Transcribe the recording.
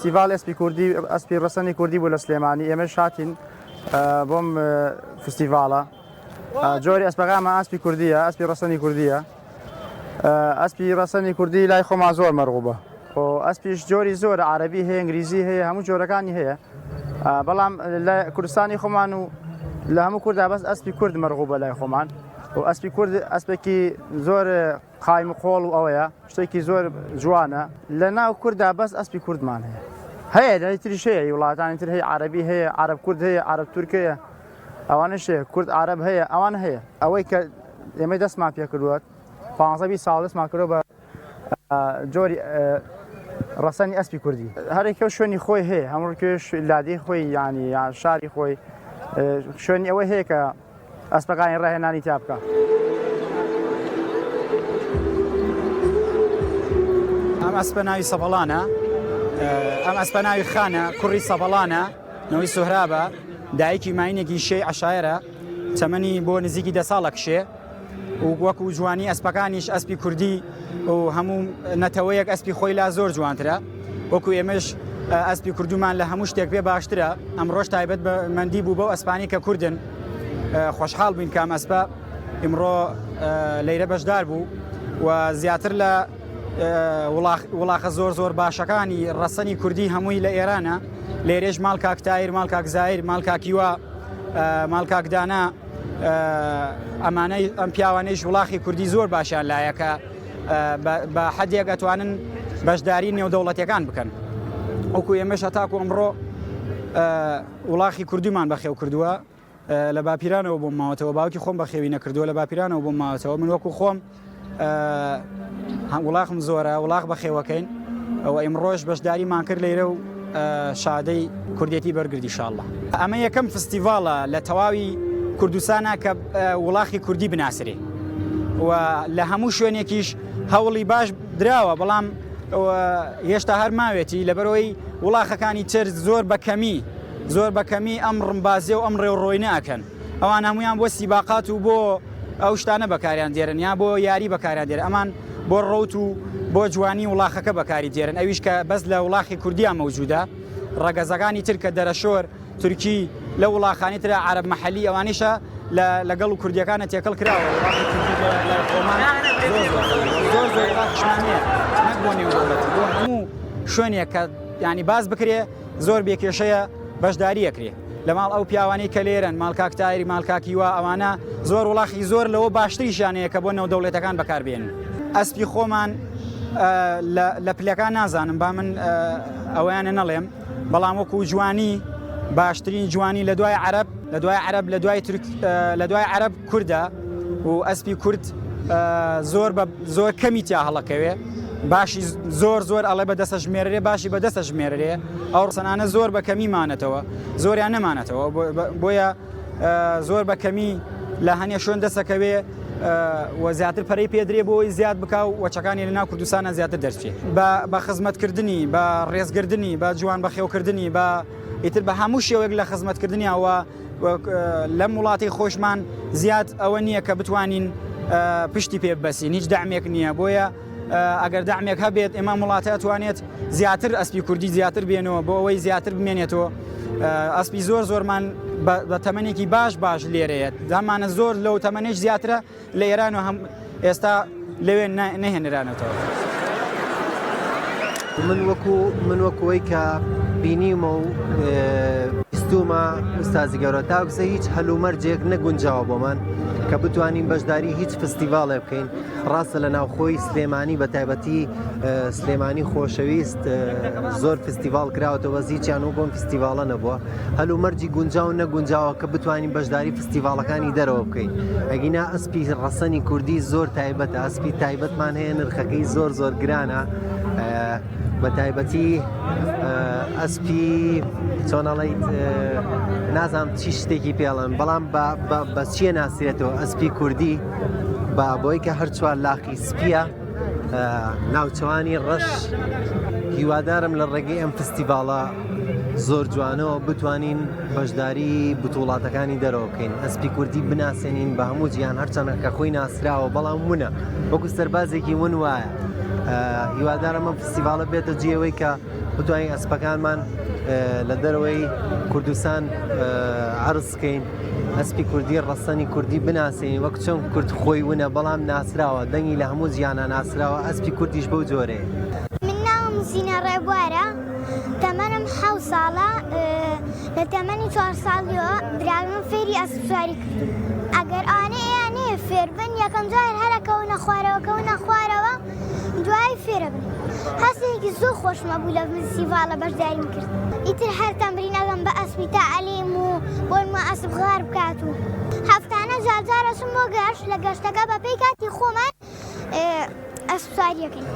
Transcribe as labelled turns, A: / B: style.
A: فستیڤال ئەسپی کوردی ئەسپی ڕەسەنی کوردی بوو لە سلێمانی ئێمەش هاتین بۆم فستیڤالە جۆری ئەسپەکانمان ئەسپی کوردیە ئەسپی ڕەسەنی کوردیە ئەسپی ڕەسەنی کوردی لای خۆمان زۆر مەرغوبە ئەسپیش جۆری زۆر عەرەبی هەیە ئینگلیزی هەیە هەموو جۆرەکانی هەیە بەڵام لە کوردستانی خۆمان و لە هەموو کووردا بەس ئەسپی کورد مەرغوبە لای خۆمان و ئەسپی کورد ئەسپێکی زۆر قایم و قۆڵ و ئەوەیە شتێکی زۆر جوانە لە ناو کووردا بەس ئەسپی کوردمان هەیە لای تریش هەیە وڵاتانی تر هەیە عەرەبی هەیە عەرەب کورد هەیە عەرەب تورک هەیە ئەوانش هەیە کورد عەرەب هەیە ئەوان هەیە ئەوەی کە ئێمە دەستمان پێ کردووە 15 ساڵ دەستمان کردەوە بە جۆری ڕەسەنی ئەسپی کوردی هەرێکە شوێنی خۆی هەیە هەمووکێش لادی خۆی ینی شاری خۆی شوێنی ئەوەی هەیە کە ئەسپەکانی ڕاهێنانی تا بکە
B: ئەم ئەسپە ناوی سەبەڵانە ئەم ئەسپە ناوی خانە کوڕی سەبەڵانە نەوەی سوهرابە دایکی ماینێکی شێی عەشایرە تەمەنی بۆ نزیکی 10 ساڵە کشێ و وەکو جوانی ئەسپەکانیش ئەسپی کوردی و هەموو نەتەوەیەک ئەسپی خۆی لا زۆر جوانترە وەکو ئێمەش ئەسپی کوردومان لە هەموو شتێک پێ باشترە ئەمڕۆژ تایبەت بە مەندی بوو بەو ئەسپانی کە کوردن خۆشحاڵ بووین کام ئەسپە ئیمڕۆ لەیرە بەشدار بوو و زیاتر لە وڵاخە زۆر باشەکانی ڕەسەنی کوردی هەمووی لە ئێرانە لێرێژ ماڵ کاک تایر ماڵ کاک زایر ماڵ کاکیوە ماڵ کاکدانا ئەمانەی ئەم پیاوانەیش وڵاخی کوردی زۆر باشیان لایەکە بە حەدێک ئەتوانن بەشداری نێودەوڵەتیەکان بکەن وەکو ئێمەش هەتاکو ئەمڕۆ وڵاخی کوردیمان بەخێو کردووە لە باپیرانەوە بۆم ماوەتەوە باوکی خۆم بەخێوی نەکردووە لە باپیرانەوە بۆم ماوەتەوە من وەکو خۆم وڵاخم زۆرە وڵاخ بەخێوەکەین ئەوە ئیمڕۆژ بەشداریمان کرد لێرە و شادەی کوردێتی بەرگردی ئینشاءالله ئەمە یەکەم فستیڤاڵە لە تەواوی کوردستانە کە وڵاخی کوردی بناسرێ و لە هەموو شوێنێکیش هەوڵی باش دراوە بەڵام هێشتا هەر ماوێتی لەبەرەوەی وڵاخەکانی تر زۆر بەکەمی ئەم ڕمبازیە و ئەم ڕێوڕۆی ناکەن ئەوان هەمویان بۆ سیباقات و بۆ ئەو شتانە بەکاریان دێرن یا بۆ یاری بەکاریان دێرن ئەمان بۆ ڕەوت و بۆ جوانی وڵاخەکە بەکاری دێرن ئەویش کە بەس لە وڵاخی کوردیان مەوجودە ڕەگەزەکانی تر کە دەرەشۆر تورکی لە وڵاخانی ترە عەرەب مەحەلی ئەوانیشە لەگەڵ و کوردیەکانە تێکەڵ کراوە زۆر شمانەیە نەک بۆ نێودەوڵەتی بۆ هەموو شوێنێک کە ینی باز بکرێ زۆر بێکێشەیە بەشداری ئەکرێ لە ماڵ ئەو پیاوانەی کە لێرن ماڵ کاک تایری ماڵ کاکیوە ئەوانە زۆر وڵاخی زۆر لەوە باشتریشانەیە کە بۆ نێودەوڵەتەکان بەکاربێنن ئەسپی خۆمان لە پلەکان نازانم با من ئەویانە نەڵێم بەڵام وەکو جوانی باشترین جوانی لە دوای عەرەب لە دوای عەرەب کووردە و ئەسپی کورد زۆر کەمی تیا هەڵەکەوێ باشی زۆر ئەڵێ بەدەستە ژمێرێ باشی بەدەستە ژمێرێ ئەو ڕسەنانە زۆر بە کەمی مانەتەوە زۆریان نەمانێتەوە بۆیە زۆر بە کەمی لە هەنێ شوێن دەسەکەوێ و زیاتر پەرەی پێدرێ بۆی زیاد بکە و وەچەکانی لەناو کوردستانە زیاتر دەرچێت بە خزمەتکردنی بە ڕێزگردنی بە جوان بەخێوکردنی بە ئیتر بە هەموو شێوەیەک لە خزمەتکردنیەوە لەم وڵاتی خۆشمان زیاد ئەوە نییە کە بتوانین پشتی پێ ببەسین هیچ دامێک نییە بۆیە ئەگەر دامێک هەبێت ئێمە وڵاتە ئەتوانێت زیاتر ئەسپی کوردی زیاتر بێنەوە بۆ ئەوەی زیاتر بمێنێتەوە ئەسپی زۆرمان بە تەمەنێکی باش لێرەیە دامانە زۆر لەو تەمەنێش زیاترە لە ئێران و ئێستا لەوێ نەهێنرانێتەوە
C: من وەکوەوەی کە بینیمە و بیستومە ئوستازی گەورە تاکسە هیچ هەلومەرجێک نەگونجاوە بۆمان کە بتوانین بەشداری هیچ فستیڤاڵێ بکەین ڕاستە لە ناوخۆی سلێمانی بە تایبەتی سلێمانی خۆشەویست زۆر فستیڤاڵ کراوەتەوە هیچیان و بۆم فستیڤاڵە نەبووە هەلومەرجی گونجاو و نەگونجاوە کە بتوانین بەشداری فستیڤاڵەکانی دەرەوە بکەین ئەگینا ئەسپی ڕەسەنی کوردی زۆر تایبەتە ئەسپی تایبەتمان هەیە نرخەکەی زۆر گرانە بە تایبەتی ئەسپی چۆنەڵیت نازانم چی شتێکی پێڵن بەڵام بە چیە ناسرێتەوە ئەسپی کوردی بە بۆی کە هەر چوار لاقی سپیە ناوچەوانی ڕەش هیوادارم لە ڕێگەی ئەم فستیڤاڵە زۆر جوانەوە بتوانین بەشداری بتوڵاتەکانی دەرەوە بکەین ئەسپی کوردی بناسێنین بە هەموو جیان هەرچەندە کە خۆی ناسراوە بەڵام ونە وەکو سەربازێکی ون وایە هیوادارم ئەم فستیڤاڵە بێتە جێەوەی کە بتوانین ئەسپەکانمان لە دەرەوەی کوردستان عرضکەین ئەسپی کوردی ڕەسەنی کوردی بناسیین وەک چۆن کورد خۆی ونە بەڵام ناسراوە دەنگی لە هەموو زیانە ناسراوە ئەسپی کوردیش بەو جۆرەیە.
D: من ناوم زینە ڕێبوارە تەمەنم 7 ساڵە لە تەمەنی 4 ساڵیەوە براگەم فێری ئەسپسواری کردو ئەگەر ئەیانەیە فێربن یەکەم جار هەرەکەونە خوارەوە دوای فێرە بن هەستێکی زۆر خۆشمە بوو لە فستیڤالە بەشداریم کرد ئیتر هەر تەمرینەکەم بە ئەسپی تەعەلیم و بۆنمە ئەسپ غار بکات و هەفتانە جارجارەچم بۆ گەشت لە گەشتەکە بە پێی کاتی خۆمان ئەسپسواریەکەین.